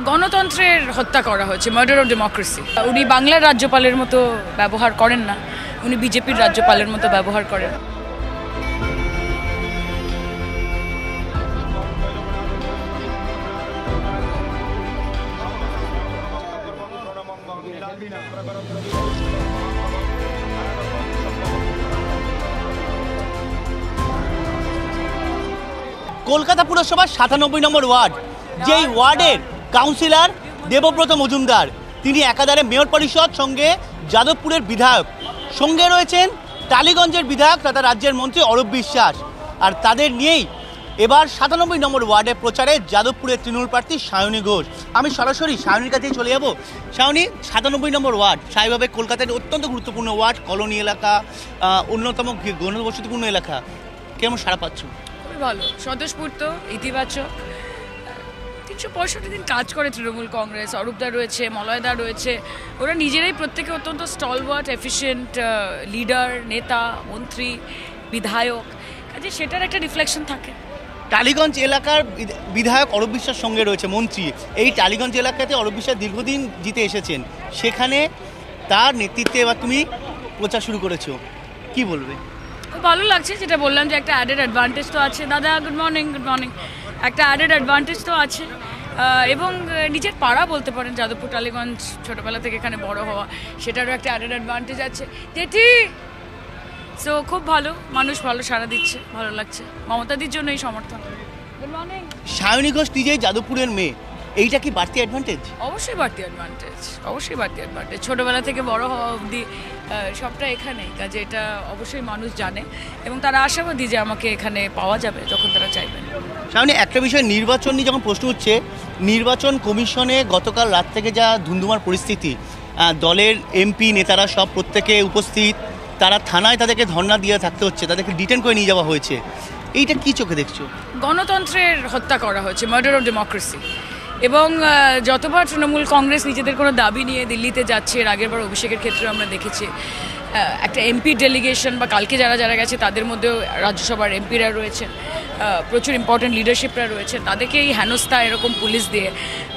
গণতন্ত্রের হত্যা করা হয়েছে, মার্ডার অফ ডেমোক্রেসি। উনি বাংলার রাজ্যপালের মতো ব্যবহার করেন না, উনি বিজেপির রাজ্যপালের মতো ব্যবহার করেন। কলকাতা পুরসভার ৯৭ নম্বর ওয়ার্ড, যেই ওয়ার্ডের কাউন্সিলর দেবব্রত মজুমদার, তিনি একাধারে মেয়র পরিষদ, সঙ্গে যাদবপুরের বিধায়ক, সঙ্গে রয়েছেন টালিগঞ্জের বিধায়ক তথা রাজ্যের মন্ত্রী অরূপ বিশ্বাস। আর তাদের নিয়েই এবার ৯৭ নম্বর ওয়ার্ডে প্রচারে যাদবপুরের তৃণমূল প্রার্থী সায়নী ঘোষ। আমি সরাসরি সায়নীর কাছেই চলে যাব। সায়নী, ৯৭ নম্বর ওয়ার্ড স্বাভাবিকভাবে কলকাতার অত্যন্ত গুরুত্বপূর্ণ ওয়ার্ড, কলোনি এলাকা, অন্যতম ঘনবসতিপূর্ণ এলাকা, কেমন সাড়া পাচ্ছ? খুবই ভালো, স্বতঃস্ফূর্ত, ইতিবাচক। ৩৬৫ দিন কাজ করে তৃণমূল কংগ্রেস, অরূপদা রয়েছে, মলয়দা রয়েছে, ওরা নিজেরাই প্রত্যেকে অত্যন্ত স্টলওয়ার্ট, এফিশিয়েন্ট লিডার, নেতা, মন্ত্রী, বিধায়ক, কাজে সেটার একটা রিফ্লেকশন থাকে। টালিগঞ্জ এলাকার বিধায়ক অরূপ বিশ্বাস সঙ্গে রয়েছে মন্ত্রী। এই টালিগঞ্জ এলাকাতে অরূপ বিশ্বাস দীর্ঘদিন জিতে এসেছেন, সেখানে তার নেতৃত্বে এবার তুমি প্রচার শুরু করেছো, কি বলবে? খুব ভালো লাগছে, যেটা বললাম যে একটা অ্যাডেড অ্যাডভান্টেজ তো আছে। দাদা গুড মর্নিং। Good morning. একটা অ্যাডেড অ্যাডভান্টেজ তো আছে, এবং নিজের পাড়া বলতে পারেন যাদবপুর টালিগঞ্জ, ছোটোবেলা থেকে এখানে বড় হওয়া, সেটারও একটা অ্যাডেড অ্যাডভান্টেজ আছে। জেঠি, সো খুব ভালো, মানুষ ভালো সাড়া দিচ্ছে, ভালো লাগছে। মমতাদির জন্য এই সমর্থন। Good morning. সায়নী ঘোষ নিজেই যাদবপুরের মেয়ে, এইটা কি বাড়তি অ্যাডভান্টেজ? অবশ্যই বাড়তি অ্যাডভান্টেজ, অবশ্যই বাড়তি অ্যাডভান্টেজ। ছোটোবেলা থেকে বড় হওয়া অবধি সবটা এখানেই, কাজে এটা অবশ্যই মানুষ জানে এবং তারা আশাবাদী যে আমাকে এখানে পাওয়া যাবে যখন তারা চাইবেন। সামনে একটা বিষয়, নির্বাচন নিয়ে যখন প্রশ্ন উঠছে, নির্বাচন কমিশনে গতকাল রাত থেকে যা ধুন্ধুমার পরিস্থিতি, দলের এমপি নেতারা সব প্রত্যেকে উপস্থিত, তারা থানায় তাদেরকে ধর্ণা দিয়ে থাকতে হচ্ছে, তাদেরকে ডিটেন করে নিয়ে যাওয়া হয়েছে, এইটা কি চোখে দেখছো? গণতন্ত্রের হত্যা করা হয়েছে, মার্ডার অফ ডেমোক্রেসি। এবং যতবার তৃণমূল কংগ্রেস নিজেদের কোনো দাবি নিয়ে দিল্লিতে যাচ্ছে, এর আগের বার অভিষেকের ক্ষেত্রে আমরা দেখেছি একটা এমপি ডেলিগেশন বা কালকে যারা যারা গেছে তাদের মধ্যেও রাজ্যসভার এমপিরা রয়েছেন, প্রচুর ইম্পর্টেন্ট লিডারশিপরা রয়েছে, তাদেরকে এই হেনস্থা এরকম পুলিশ দিয়ে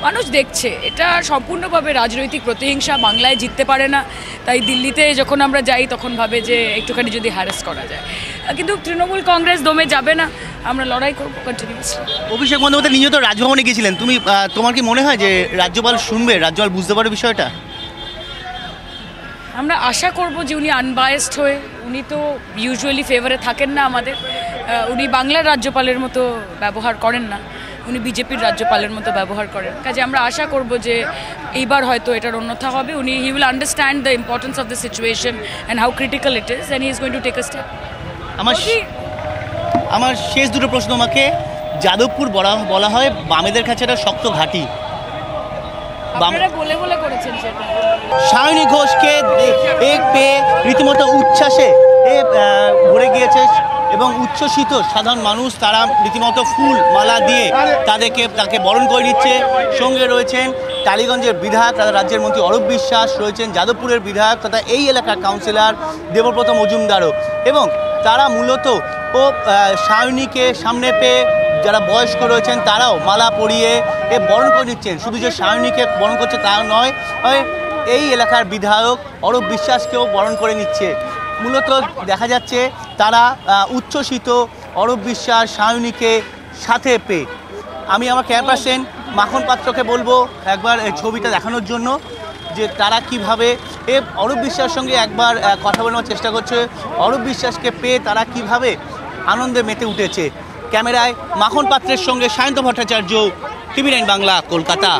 মানুষ দেখছে। এটা সম্পূর্ণভাবে রাজনৈতিক প্রতিহিংসা, বাংলায় জিততে পারে না, তাই দিল্লিতে যখন আমরা যাই তখন ভাবে যে একটুখানি যদি হ্যারাস করা যায়, কিন্তু তৃণমূল কংগ্রেস দমে যাবে না, আমরা লড়াই করবো কন্টিনিউয়াসলি। অভিষেক বন্দ্যোপাধ্যায় নিজে তো রাজভবনে গিয়েছিলেন, তোমার কি মনে হয় যে রাজ্যপাল শুনবে, রাজ্যপাল বুঝতে পারবে বিষয়টা? আমরা আশা করব যে উনি আনবায়াসড হয়ে, উনি তো ইউজুয়ালি ফেভারে থাকেন না আমাদের, উনি বাংলার রাজ্যপালের মতো ব্যবহার করেন না, উনি বিজেপির রাজ্যপালের মতো ব্যবহার করেন। কাজে আমরা আশা করব যে এইবার হয়তো এটার অন্যথা হবে, উনি he will understand the importance of the situation and how critical it is and he is going to take a step. আমার শেষ দুটো প্রশ্ন তোমাকে। যাদবপুর বলা হয় বামেদের কাছে একটা শক্ত ঘাঁটি, বলে বলে করেছেন সেটা। সায়নী ঘোষকে পেয়ে রীতিমতো উচ্ছ্বাসে ভরে গিয়েছে এবং উচ্ছ্বসিত সাধারণ মানুষ, তারা রীতিমতো ফুল মালা দিয়ে তাকে বরণ করে নিচ্ছে। সঙ্গে রয়েছেন টালিগঞ্জের বিধায়ক তথা রাজ্যের মন্ত্রী অরূপ বিশ্বাস, রয়েছেন যাদবপুরের বিধায়ক তথা এই এলাকার কাউন্সিলর দেবব্রত মজুমদারও, এবং তারা মূলত সায়নীকে সামনে পেয়ে যারা বয়স্ক রয়েছেন তারাও মালা পরিয়ে বরণ করে নিচ্ছেন। শুধু যে সায়নীকে বরণ করছে তা নয়, এই এলাকার বিধায়ক অরূপ বিশ্বাসকেও বরণ করে নিচ্ছে। মূলত দেখা যাচ্ছে তারা উচ্ছ্বসিত, অরূপ বিশ্বাস সায়নীকে সাথে পেয়ে। আমি আমার ক্যামেরা পার্সন মাখন পাত্রকে বলবো একবার ছবিটা দেখানোর জন্য, যে তারা কিভাবে অরূপ বিশ্বাসের সঙ্গে একবার কথা বলার চেষ্টা করছে, অরূপ বিশ্বাসকে পেয়ে তারা কিভাবে আনন্দে মেতে উঠেছে। ক্যামেরায় মাখন পাত্রের সঙ্গে সায়ন্ত ভট্টাচার্য, টিভি9 বাংলা, কলকাতা।